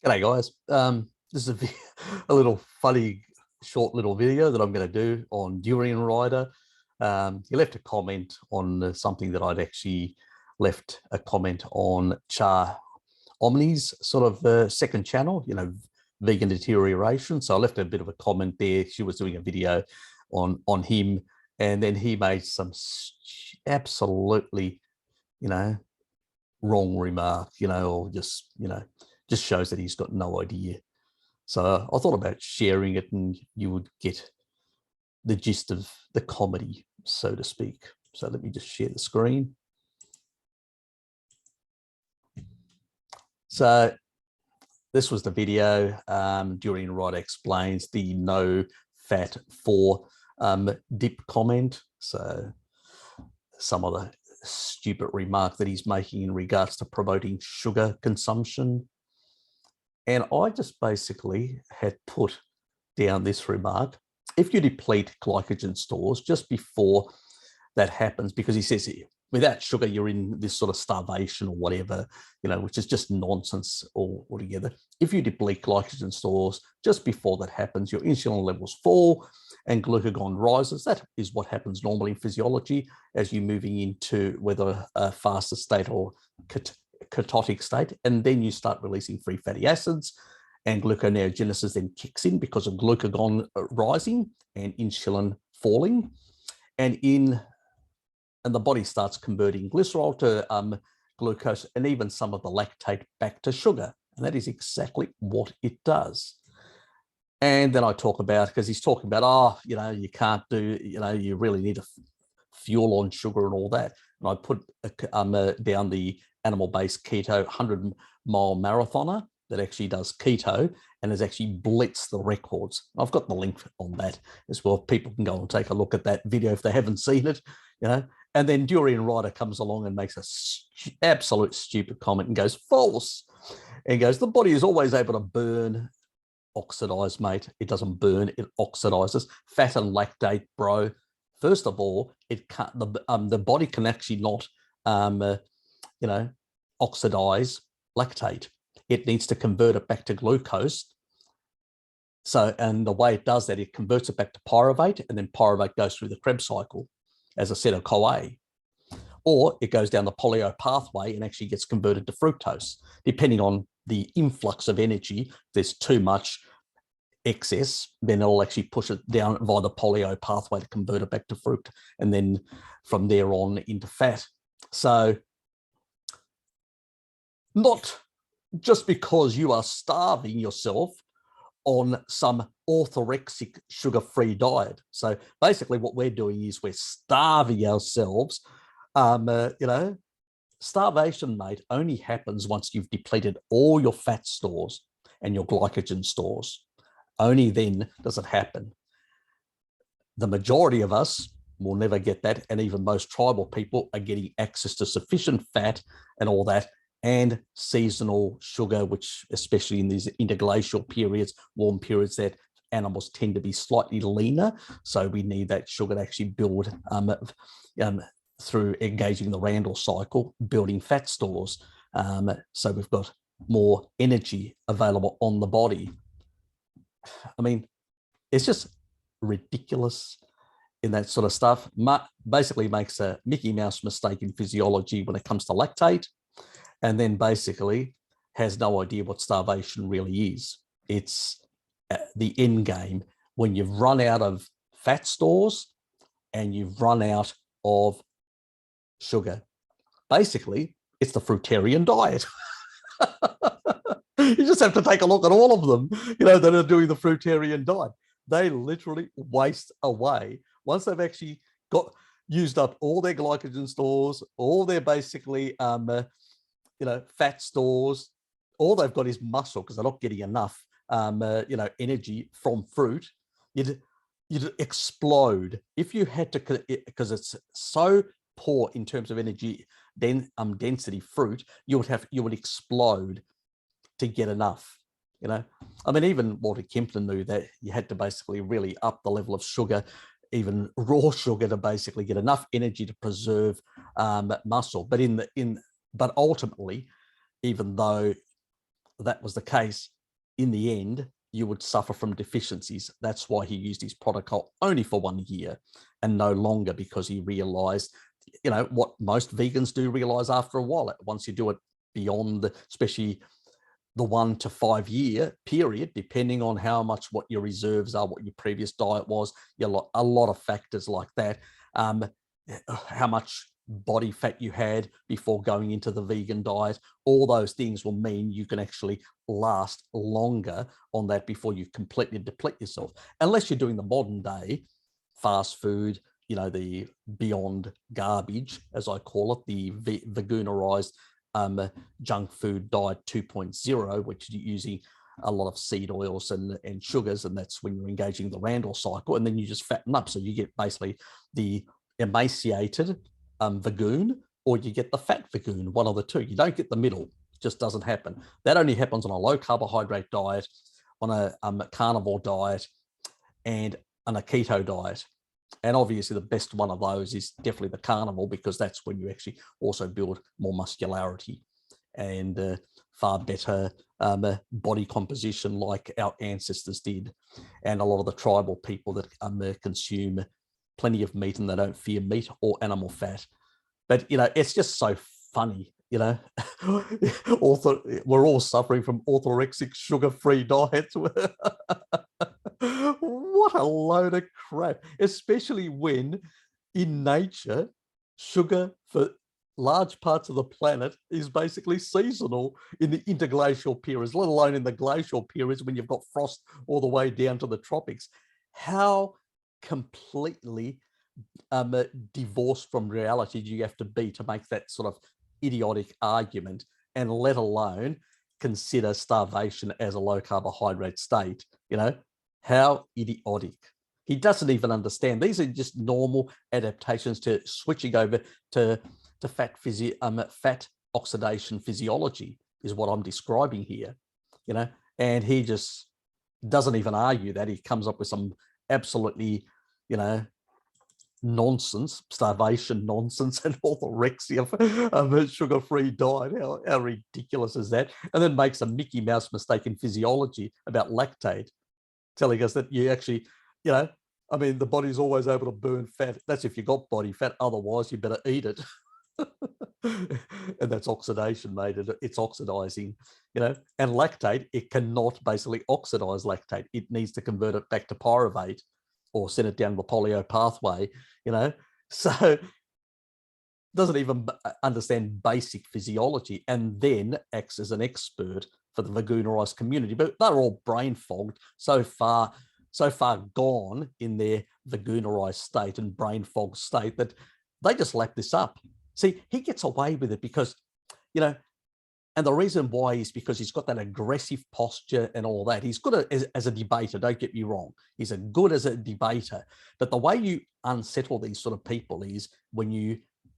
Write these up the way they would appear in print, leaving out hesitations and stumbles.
G'day guys. This is a little funny short little video that I'm going to do on durianrider. He left a comment on something that I'd actually left a comment on Char Omni's sort of second channel, vegan deterioration. So I left a bit of a comment there. She was doing a video on him, and then he made some absolutely, wrong remark, or just shows that he's got no idea. So I thought about sharing it and you would get the gist of the comedy, so to speak. So let me just share the screen. So this was the video. Durianrider explains the no fat for dip comment. So some of the stupid remark that he's making in regards to promoting sugar consumption. And I just basically had put down this remark. If you deplete glycogen stores just before that happens, because he says without sugar, you're in this sort of starvation or whatever, which is just nonsense altogether. If you deplete glycogen stores just before that happens, your insulin levels fall and glucagon rises. That is what happens normally in physiology as you're moving into whether a faster state or ketotic state, and then you start releasing free fatty acids, and gluconeogenesis then kicks in because of glucagon rising and insulin falling, and the body starts converting glycerol to glucose and even some of the lactate back to sugar, and that is exactly what it does. And then I talk about, because he's talking about, you can't do, you really need a fuel on sugar and all that, and I put down the animal-based keto 100-mile marathoner that actually does keto and has actually blitzed the records. I've got the link on that as well. People can go and take a look at that video if they haven't seen it, And then durianrider comes along and makes a absolute stupid comment and goes, false. And goes, the body is always able to burn oxidized, mate. It doesn't burn, it oxidizes. Fat and lactate, bro. First of all, it can't, the body can actually not oxidize lactate. It needs to convert it back to glucose. So, and the way it does that, it converts it back to pyruvate, and then pyruvate goes through the Krebs cycle as acetyl-CoA. Or it goes down the polyo pathway and actually gets converted to fructose, depending on the influx of energy. If there's too much excess, then it'll actually push it down via the polyo pathway to convert it back to fruit, and then from there on into fat. So not just because you are starving yourself on some orthorexic sugar-free diet. So basically what we're doing is we're starving ourselves. Starvation, mate, only happens once you've depleted all your fat stores and your glycogen stores. Only then does it happen. The majority of us will never get that, and even most tribal people are getting access to sufficient fat and all that, and seasonal sugar, which especially in these interglacial periods, warm periods, that animals tend to be slightly leaner. So we need that sugar to actually build through engaging the Randall cycle, building fat stores. So we've got more energy available on the body. I mean, it's just ridiculous in that sort of stuff. Basically makes a Mickey Mouse mistake in physiology when it comes to lactate, and then basically has no idea what starvation really is. It's the end game when you've run out of fat stores and you've run out of sugar. Basically, it's the fruitarian diet. You just have to take a look at all of them, that are doing the fruitarian diet. They literally waste away once they've actually used up all their glycogen stores, all their basically fat stores. All they've got is muscle because they're not getting enough energy from fruit. You'd explode if you had to, because it's so poor in terms of energy density fruit. You would explode to get enough. I mean, even Walter Kempton knew that you had to basically really up the level of sugar, even raw sugar, to basically get enough energy to preserve muscle. But but ultimately, even though that was the case, in the end, you would suffer from deficiencies. That's why he used his protocol only for 1 year and no longer, because he realized, you know, what most vegans do realize after a while. Once you do it beyond, especially the 1 to 5 year period, depending on how much, what your reserves are, what your previous diet was, a lot of factors like that. How much body fat you had before going into the vegan diet, all those things will mean you can actually last longer on that before you completely deplete yourself. Unless you're doing the modern day fast food, you know, the beyond garbage, as I call it, the veganerized junk food diet 2.0, which is using a lot of seed oils and sugars, and that's when you're engaging the Randall cycle, and then you just fatten up. So you get basically the emaciated vagoon, or you get the fat vagoon, one of the two. You don't get the middle. It just doesn't happen. That only happens on a low carbohydrate diet, on a carnivore diet, and on a keto diet. And obviously the best one of those is definitely the carnivore, because that's when you actually also build more muscularity and far better body composition, like our ancestors did. And a lot of the tribal people that consume plenty of meat, and they don't fear meat or animal fat. But, you know, it's just so funny, you know. We're all suffering from orthorexic sugar-free diets. What a load of crap, especially when in nature, sugar for large parts of the planet is basically seasonal in the interglacial periods, let alone in the glacial periods when you've got frost all the way down to the tropics. How completely divorced from reality do you have to be to make that sort of idiotic argument, and let alone consider starvation as a low carbohydrate state? You know, how idiotic. He doesn't even understand. These are just normal adaptations to switching over to fat oxidation physiology is what I'm describing here, you know, and he just doesn't even argue that. He comes up with some absolutely, you know, nonsense, starvation nonsense, and orthorexia of a sugar-free diet. How ridiculous is that? And then makes a Mickey Mouse mistake in physiology about lactate, telling us that you actually, you know, I mean, the body's always able to burn fat. That's if you got body fat. Otherwise, you better eat it. And that's oxidation, mate. It's oxidizing, you know. And lactate, it cannot basically oxidize lactate. It needs to convert it back to pyruvate or send it down the polio pathway, you know. So doesn't even understand basic physiology, and then acts as an expert for the veganerized community. But they're all brain fogged, so far gone in their veganerized state and brain fog state, that they just lap this up. See, he gets away with it because, you know, and the reason why is because he's got that aggressive posture and all that. He's good as a debater, don't get me wrong. He's good as a debater. But the way you unsettle these sort of people is when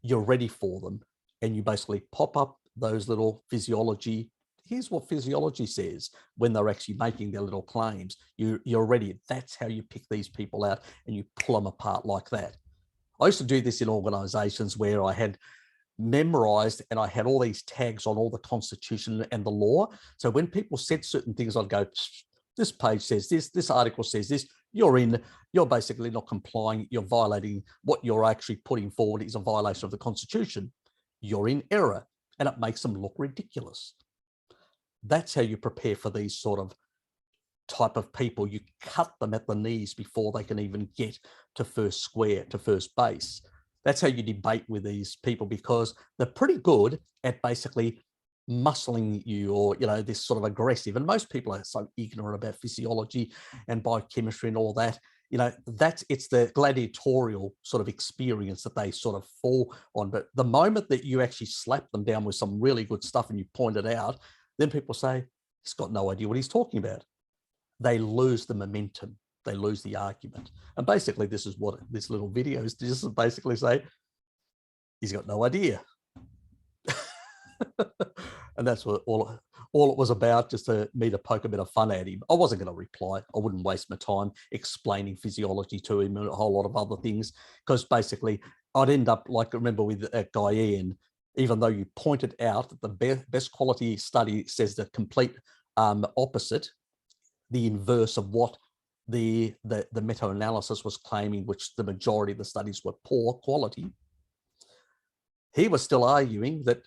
you're ready for them, and you basically pop up those little physiology. Here's what physiology says when they're actually making their little claims. You're ready. That's how you pick these people out and you pull them apart like that. I used to do this in organizations where I had memorized and I had all these tags on all the constitution and the law. So when people said certain things, I'd go, this page says this article says this, you're basically not complying, you're violating. What you're actually putting forward is a violation of the constitution. You're in error, and it makes them look ridiculous. That's how you prepare for these sort of type of people. You cut them at the knees before they can even get to first square, to first base. That's how you debate with these people, because they're pretty good at basically muscling you, or, you know, this sort of aggressive. And most people are so ignorant about physiology and biochemistry and all that. You know, it's the gladiatorial sort of experience that they sort of fall on. But the moment that you actually slap them down with some really good stuff and you point it out, then people say, he's got no idea what he's talking about. They lose the momentum. They lose the argument. And basically, this is what this little video is just basically say, he's got no idea. And that's what all it was about, just to me to poke a bit of fun at him. I wasn't going to reply. I wouldn't waste my time explaining physiology to him and a whole lot of other things, because basically I'd end up like, remember with that guy Ian, even though you pointed out that the best quality study says the complete opposite, the inverse of what the meta-analysis was claiming, which the majority of the studies were poor quality, he was still arguing that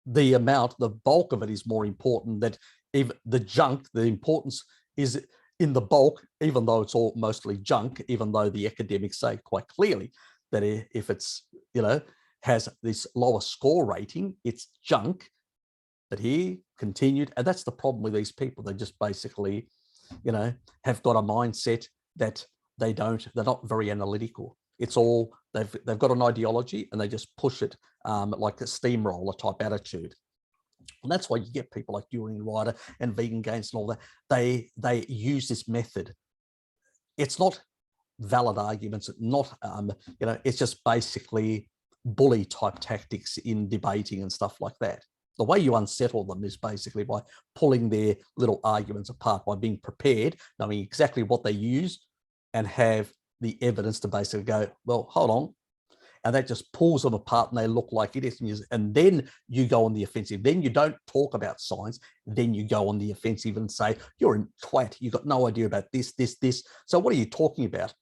the bulk of it is more important, that even the junk, the importance is in the bulk, even though it's all mostly junk, even though the academics say quite clearly that if it's, has this lower score rating, it's junk. But he continued, and that's the problem with these people. They just basically, have got a mindset that they're not very analytical. It's all, they've got an ideology and they just push it like a steamroller type attitude. And that's why you get people like durianrider and vegan gains and all that. They use this method. It's not valid arguments, not, it's just basically bully type tactics in debating and stuff like that. The way you unsettle them is basically by pulling their little arguments apart, by being prepared, knowing exactly what they use, and have the evidence to basically go, well, hold on. And that just pulls them apart and they look like idiots. And then you go on the offensive. Then you don't talk about science. Then you go on the offensive and say, you're a twat. You've got no idea about this, this, this. So what are you talking about?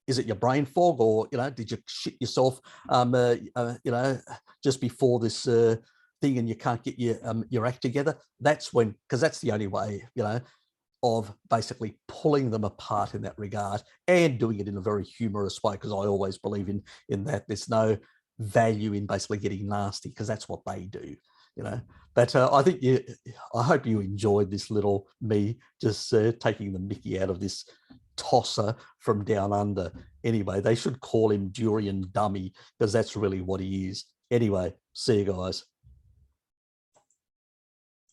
Is it your brain fog, or, did you shit yourself, just before this thing and you can't get your act together? That's when, because that's the only way, of basically pulling them apart in that regard, and doing it in a very humorous way, because I always believe in that. There's no value in basically getting nasty, because that's what they do, But I hope you enjoyed this little me just taking the mickey out of this tosser from down under. Anyway, they should call him duriandummy, because that's really what he is. Anyway, see you guys.